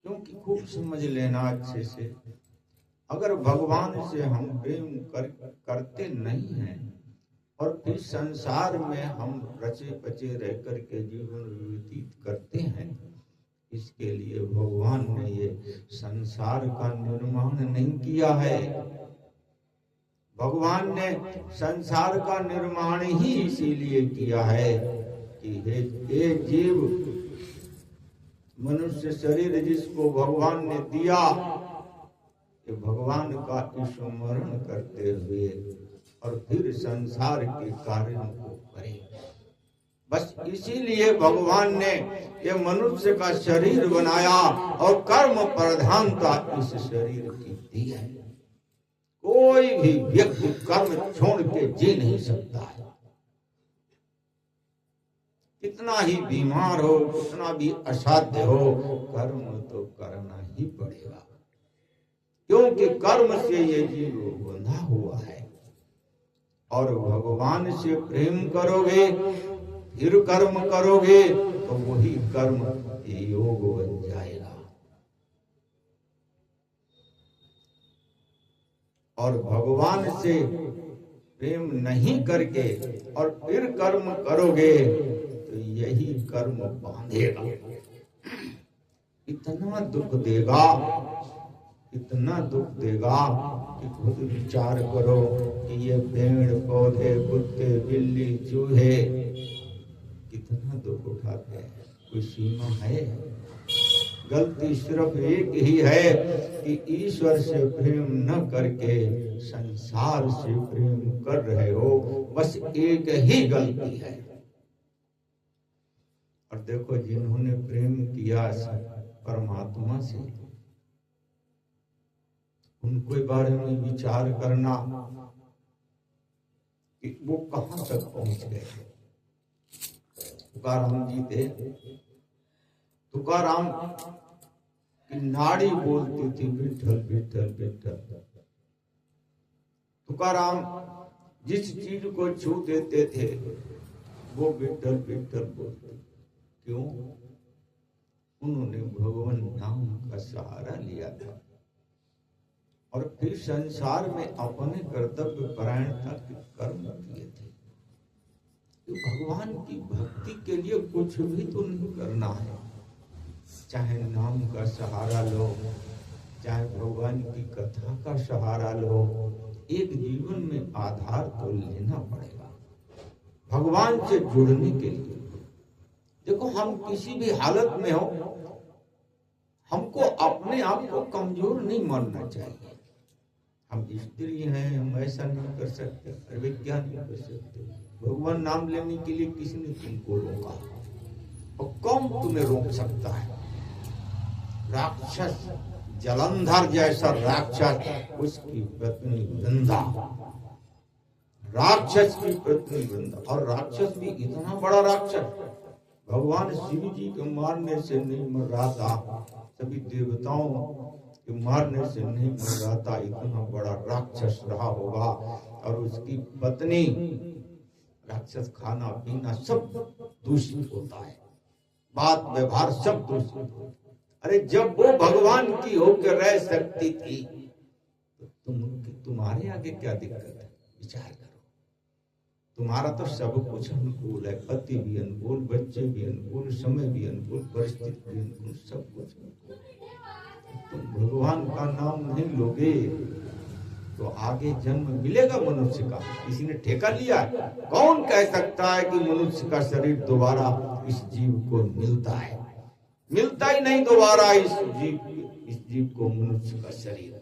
क्योंकि खूब समझ लेना अच्छे से, अगर भगवान से हम प्रेम करते नहीं हैं और फिर संसार में हम रचे पचे रह करके जीवन व्यतीत करते हैं, इसके लिए भगवान ने ये संसार का निर्माण नहीं किया है। भगवान ने संसार का निर्माण ही इसीलिए किया है कि हे जीव, मनुष्य शरीर जिसको भगवान ने दिया, कि भगवान का स्मरण करते हुए और फिर संसार के कार्यों को करे। बस इसीलिए भगवान ने ये मनुष्य का शरीर बनाया और कर्म प्रधानता इस शरीर की दी है। कोई भी व्यक्ति कर्म छोड़ के जी नहीं सकता है। कितना ही बीमार हो, कितना भी असाध्य हो, कर्म तो करना ही पड़ेगा, क्योंकि कर्म से ये जीव बंधा हुआ है। और भगवान से प्रेम करोगे, फिर कर्म करोगे, तो वही कर्म योग बन जाएगा। और भगवान से प्रेम नहीं करके और फिर कर्म करोगे, तो यही कर्म बांधेगा, इतना दुख देगा, इतना दुख देगा कि खुद विचार करो कि ये पेड़ पौधे, कुत्ते, बिल्ली, चूहे कितना दुख उठाते हैं। कोई सीमा है? गलती सिर्फ एक ही है कि ईश्वर से प्रेम न करके संसार से प्रेम कर रहे हो, बस एक ही गलती है। और देखो, जिन्होंने प्रेम किया परमात्मा से, उनके बारे में विचार करना कि वो कहां तक पहुंच गए। तुकाराम जी थे, तुकाराम की नाड़ी बोलती थी विठल विठल विठल। तुकाराम जिस चीज को छू देते थे वो विठल विठल बोलते। क्यों? उन्होंने भगवान नाम का सहारा लिया था और फिर संसार में अपने कर्तव्य परायणता के कर्म किए थे। तो भगवान की भक्ति के लिए कुछ भी तो नहीं करना है, चाहे नाम का सहारा लो, चाहे भगवान की कथा का सहारा लो, एक जीवन में आधार तो लेना पड़ेगा भगवान से जुड़ने के लिए। देखो, हम किसी भी हालत में हो, हमको अपने आप को कमजोर नहीं मानना चाहिए। हम स्त्री हैं, हम ऐसा नहीं कर सकते, अरे क्या नहीं कर सकते। भगवान नाम लेने के लिए किसने तुमको रोका और कौन तुम्हें रोक सकता है? राक्षस, जलंधर जैसा राक्षस, उसकी पत्नी वृंदा, राक्षस की पत्नी वृंदा, और राक्षस भी इतना बड़ा राक्षस भगवान शिव जी के मारने से नहीं मर रहा था, सभी देवताओं के मारने से नहीं मर रहा था, इतना बड़ा राक्षस रहा होगा। और उसकी पत्नी, राक्षस खाना पीना सब दूषित होता है, बात व्यवहार सब दूषित होता है। अरे जब वो भगवान की होकर रह सकती थी तो तुम्हारे आगे क्या दिक्कत है? विचार करो। तुम्हारा तो सब कुछ अनुकूल है, पति भी अनुकूल, बच्चे भी अनुकूल, समय भी अनुकूल, परिस्थिति भी अनुकूल, सब कुछ अनुकूल। तुम भगवान का नाम नहीं लोगे तो आगे जन्म मिलेगा मनुष्य का? किसी ने ठेका लिया? कौन कह सकता है कि मनुष्य का शरीर दोबारा इस जीव को मिलता है? मिलता ही नहीं दोबारा इस जीव को मनुष्य का शरीर।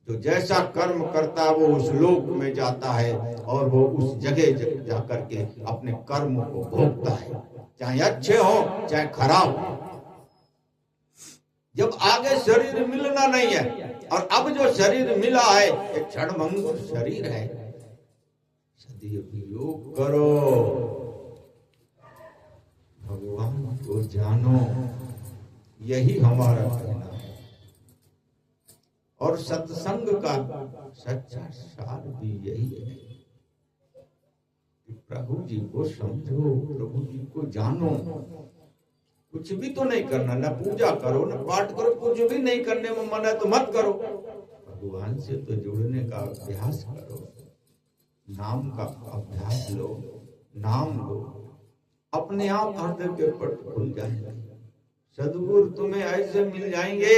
जो जैसा कर्म करता है वो उस लोक में जाता है और वो उस जगह जाकर के अपने कर्म को भोगता है, चाहे अच्छे हो चाहे खराब हो। जब आगे शरीर मिलना नहीं है, और अब जो शरीर मिला है एक क्षणभंगुर शरीर है, सदैव योग करो, भगवान को जानो, यही हमारा कहना है। और सत्संग का सच्चा सार भी यही है कि प्रभु जी को समझो, प्रभु जी को जानो। कुछ भी तो नहीं करना, ना पूजा करो ना पाठ करो, कुछ भी नहीं करने में मन है तो मत करो। भगवान से तो जुड़ने का अभ्यास करो, नाम का अभ्यास लो, नाम लो, अपने आप हृदय के पट खुल जाएंगे। सद्गुरु तुम्हें ऐसे मिल जाएंगे,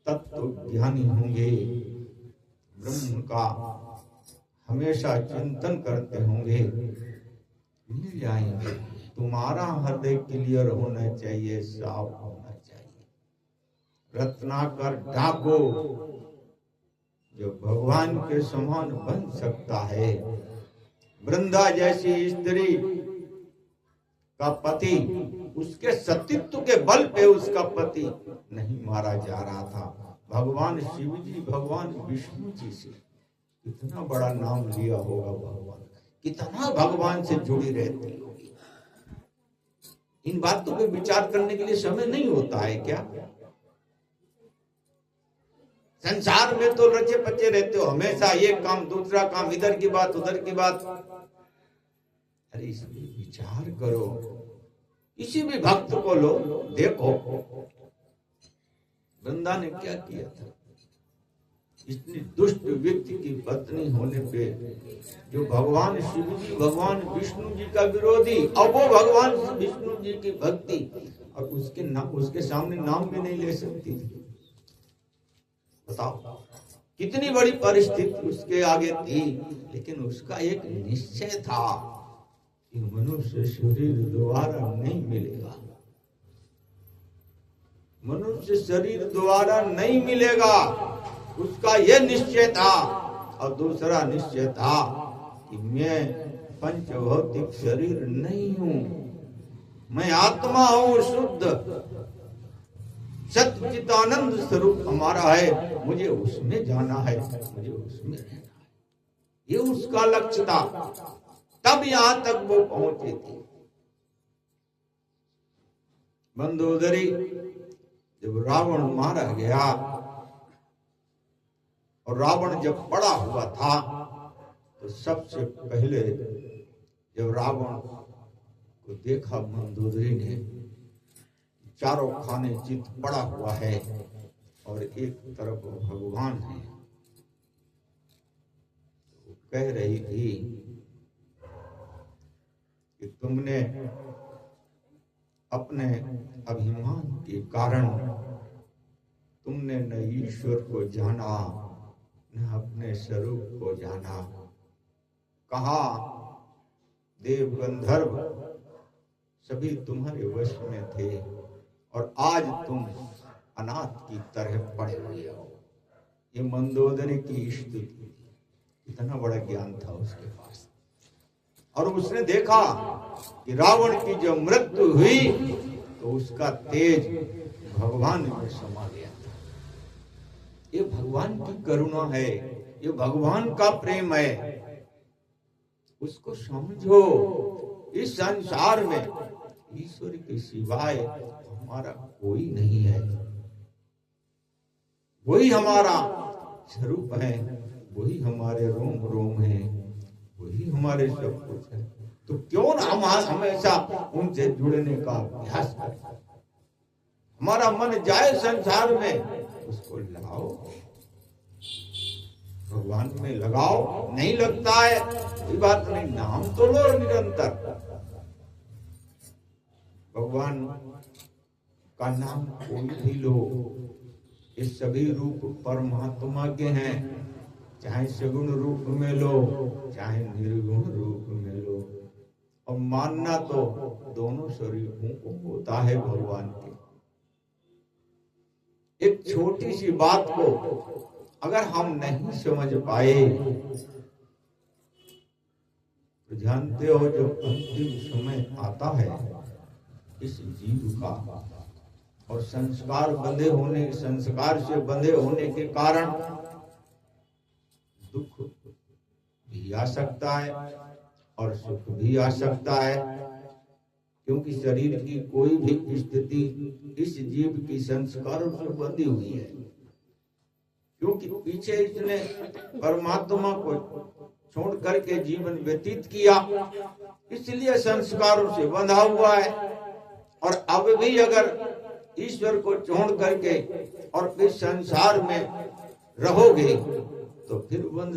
तत्व ज्ञानी होंगे, ब्रह्म का हमेशा चिंतन करते होंगे, मिल जाएंगे। तुम्हारा हृदय क्लियर होना चाहिए, साफ होना चाहिए। रत्नाकर ढाको जो भगवान के समान बन सकता है। वृंदा जैसी स्त्री का पति, उसके सतीत्व के बल पे उसका पति नहीं मारा जा रहा था। भगवान शिव जी, भगवान विष्णु जी से कितना बड़ा नाम लिया होगा भगवान, कितना भगवान से जुड़ी रहती होगी। इन बातों पे विचार करने के लिए समय नहीं होता है क्या? संसार में तो रचे पचे रहते हो, हमेशा एक काम दूसरा काम, इधर की बात उधर की बात। अरे इसमें विचार करो, किसी भी भक्त को लो, देखो वृंदा ने क्या किया था। इतनी दुष्ट व्यक्ति की पत्नी होने पे जो भगवान शिव जी, भगवान विष्णु जी का विरोधी, अब वो भगवान विष्णु जी की भक्ति, और उसके सामने नाम भी नहीं ले सकती थी। बताओ कितनी बड़ी परिस्थिति उसके आगे थी, लेकिन उसका एक निश्चय था कि मनुष्य शरीर द्वारा नहीं मिलेगा, मनुष्य शरीर द्वारा नहीं मिलेगा, उसका यह निश्चय था। और दूसरा निश्चय था कि मैं पंचभौतिक शरीर नहीं हूं, मैं आत्मा हूं, शुद्ध सच्चिदानंद स्वरूप हमारा है, मुझे उसमें जाना है, मुझे उसमें रहना है। ये उसका लक्ष्य था, तब यहां तक वो पहुंचे थे। मंदोदरी जब रावण मारा गया और रावण जब पड़ा हुआ था, तो सबसे पहले जब रावण को देखा मंदोदरी ने, चारों खाने चित पड़ा हुआ है और एक तरफ भगवान है, तो कह रही थी कि तुमने अपने अभिमान के कारण तुमने न ईश्वर को जाना न अपने स्वरूप को जाना। कहा देव गंधर्व सभी तुम्हारे वश में थे और आज तुम अनाथ की तरह पड़े हुए हो। ये मंदोदरी की स्तुति, इतना बड़ा ज्ञान था उसके पास। और उसने देखा कि रावण की जो मृत्यु हुई तो उसका तेज भगवान में समा गया था। ये भगवान की करुणा है, ये भगवान का प्रेम है, उसको समझो। इस संसार में ईश्वर के सिवाय हमारा कोई नहीं है, वही हमारा स्वरूप है, वही हमारे रोम रोम है, वही हमारे सब कुछ है। तो क्यों ना हम हमेशा उनसे जुड़ने का अभ्यास करें। हमारा मन जाए संसार में, उसको लगाओ, भगवान में लगाओ। नहीं लगता है कोई बात नहीं, नाम तो लो निरंतर। भगवान का नाम कोई भी लो, ये सभी रूप परमात्मा के हैं, चाहे सगुण रूप में लो चाहे निर्गुण रूप में लो। और मानना तो दोनों स्वरूपों को होता है भगवान के। एक छोटी सी बात को अगर हम नहीं समझ पाए तो जानते हो जो अंतिम समय आता है इस जीव का, और संस्कार से बंधे होने के कारण दुख भी आ सकता है और सुख भी आ सकता है, क्योंकि शरीर की कोई भी स्थिति इस जीव की संस्कारों से बंधी हुई है। क्योंकि पीछे इसने परमात्मा को छोड़ करके जीवन व्यतीत किया, इसलिए संस्कारों से बंधा हुआ है। और अब भी अगर ईश्वर को छोड़ करके और इस संसार में रहोगे तो फिर बंध